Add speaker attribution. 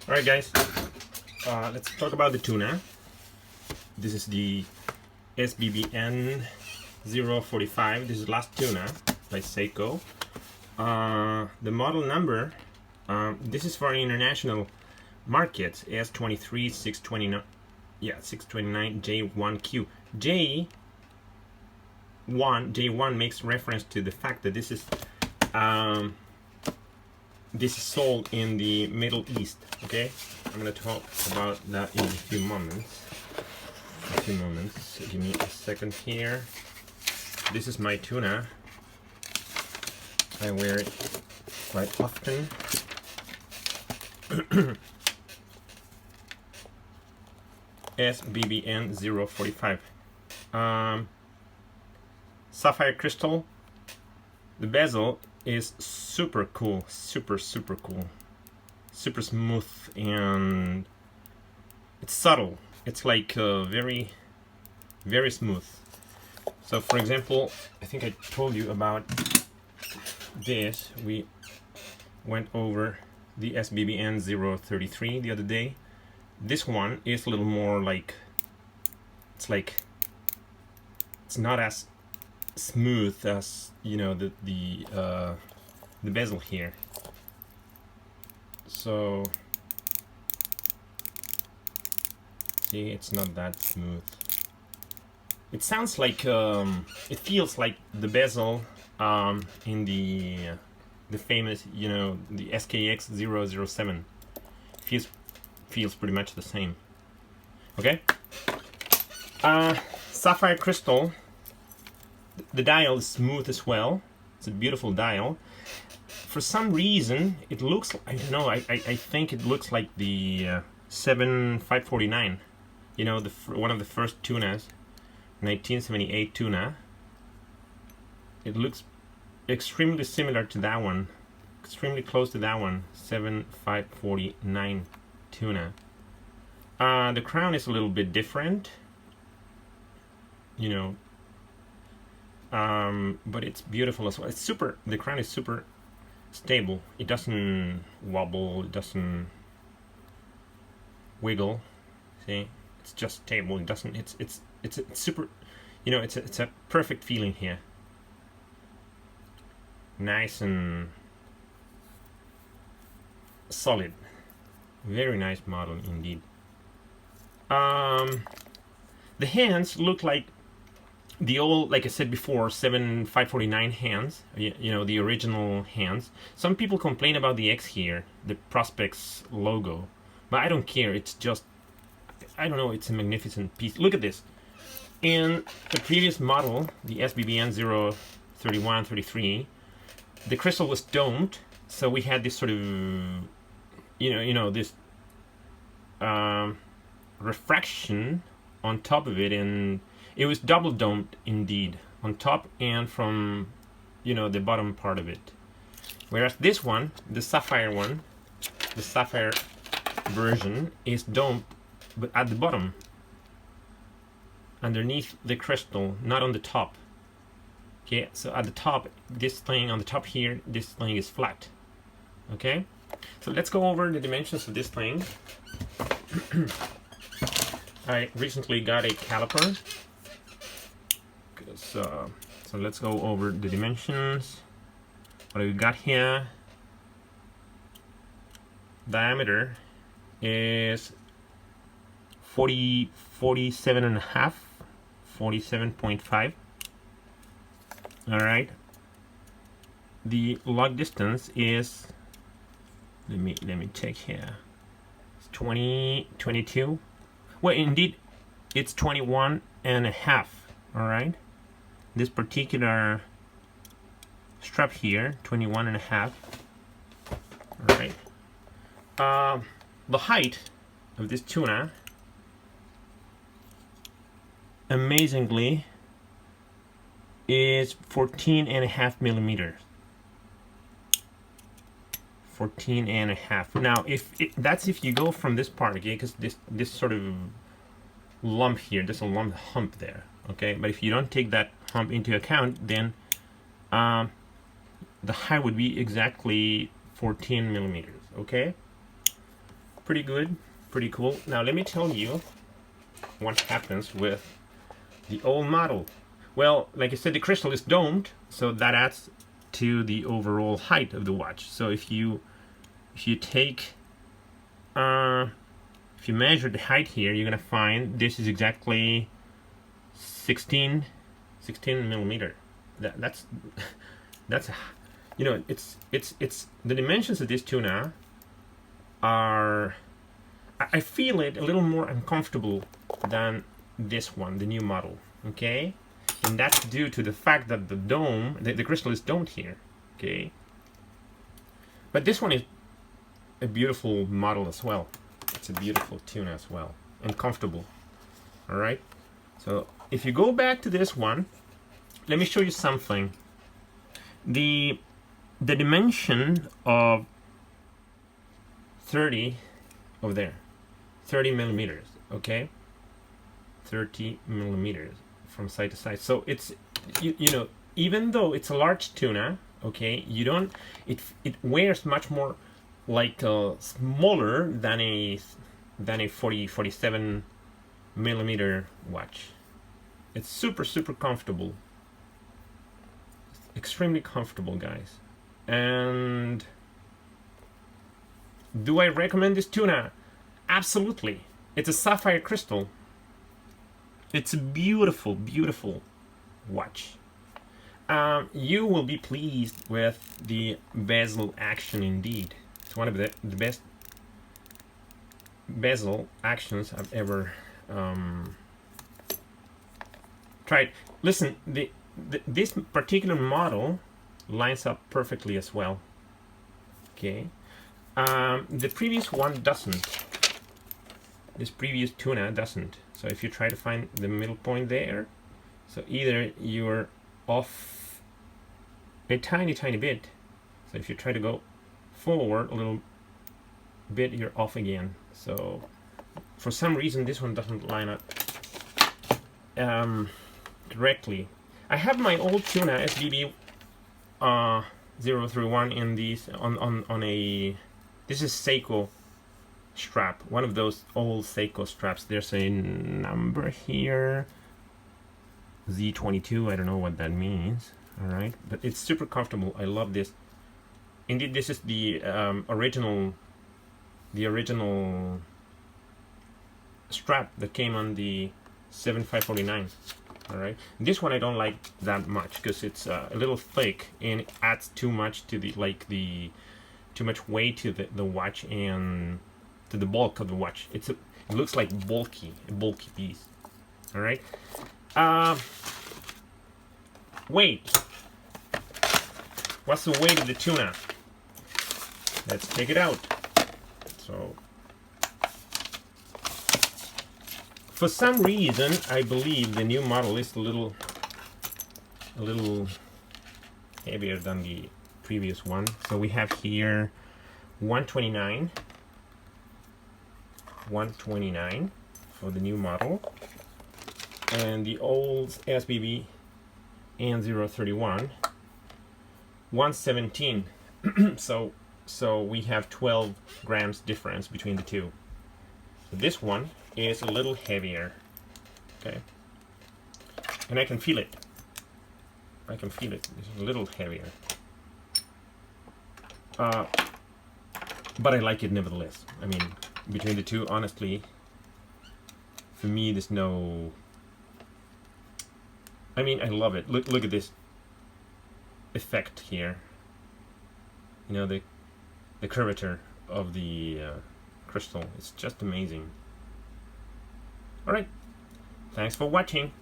Speaker 1: Alright guys, let's talk about the tuna. This is the Sbbn045. This is last tuna by Seiko. The model number, this is for an international market, S23 629, yeah, 629 J1Q. J1 makes reference to the fact that this is sold in the Middle East. Okay, I'm gonna talk about that in a few moments. Give me a second here. This is my tuna. I wear it quite often. Sbbn045. Sapphire crystal. The bezel is super cool, super cool, super smooth, and it's subtle. It's like very smooth. So for example, I think I told you about this. We went over the Sbbn033 the other day. This one is a little more like, it's not as smooth as, you know, the bezel here. So see, it's not that smooth. It sounds like it feels like the bezel in the famous, you know, the SKX007. Feels pretty much the same. Okay. Sapphire crystal. The dial is smooth as well. It's a beautiful dial. For some reason, it looks, I don't know, I think it looks like the Sbbn045. You know, one of the first tunas, 1978 tuna. It looks extremely similar to that one, extremely close to that one, Sbbn045 tuna. The crown is a little bit different, you know, but it's beautiful as well. It's super, the crown is super stable. It doesn't wobble, it doesn't wiggle. See, it's just stable. It doesn't, it's super, you know, it's a perfect feeling here. Nice and solid. Very nice model indeed. The hands look like the old, like I said before, Sbbn045 hands, you know, the original hands. Some people complain about the X here, the Prospex logo, but I don't care. It's just, I don't know, it's a magnificent piece. Look at this. In the previous model, the Sbbn031, 33, the crystal was domed, so we had this sort of, you know, this refraction on top of it, and it was double domed indeed, on top and from, you know, the bottom part of it. Whereas this one, the sapphire one, the sapphire version, is domed but at the bottom, underneath the crystal, not on the top. Okay, so at the top, this thing on the top here, this thing is flat. Okay, so let's go over the dimensions of this thing. I recently got a caliper. So let's go over the dimensions. What do we got here? Diameter is 47.5. All right. The log distance is, let me check here. It's 22. Well, indeed, it's 21.5. All right. This particular strap here, 21.5. All right. The height of this tuna, amazingly, is 14.5 millimeters. 14.5. Now, that's if you go from this part, okay, because this sort of lump here, there's a hump there, okay. But if you don't take that hump into account, then the height would be exactly 14 millimeters, okay. pretty good, pretty cool. Now let me tell you what happens with the old model. Well, like I said, the crystal is domed, so that adds to the overall height of the watch. So if you take if you measure the height here, you're gonna find this is exactly 16 millimeter. That's you know, it's the dimensions of this tuna are, I feel it a little more uncomfortable than this one, the new model. Okay, and that's due to the fact that the dome, the crystal is domed here. Okay, but this one is a beautiful model as well. It's a beautiful tuna as well, and comfortable. All right, so if you go back to this one, let me show you something. The dimension of 30 over there, 30 millimeters. Okay, 30 millimeters from side to side. So it's, you know, even though it's a large tuna, okay, you don't, it wears much more like smaller than a 47 millimeter watch. It's super comfortable, extremely comfortable, guys. And do I recommend this tuna? Absolutely. It's a sapphire crystal. It's a beautiful watch. You will be pleased with the bezel action indeed. It's one of the best bezel actions I've ever tried. Listen, this particular model lines up perfectly as well. Okay, the previous one doesn't. This previous tuna doesn't. So if you try to find the middle point there, so either you're off a tiny bit. So if you try to go forward a little bit, you're off again. So for some reason this one doesn't line up correctly. I have my old tuna Sbbn045 in these on a, this is Seiko strap, one of those old Seiko straps. There's a number here, Z22. I don't know what that means. All right, but it's super comfortable. I love this. Indeed, this is the original strap that came on the 7549. All right, this one I don't like that much because it's a little thick and it adds too much to the too much weight to the watch and to the bulk of the watch. It looks like a bulky piece. All right. Weight. What's the weight of the tuna? Let's take it out. So, for some reason, I believe the new model is a little heavier than the previous one. So we have here 129 for the new model, and the old Sbbn031 117. so we have 12 grams difference between the two. So this one is a little heavier, okay, and I can feel it. It's a little heavier, but I like it nevertheless. I mean, between the two, honestly, for me, there's no, I mean, I love it. Look at this effect here. You know, the curvature of the crystal. It's just amazing. All right, thanks for watching.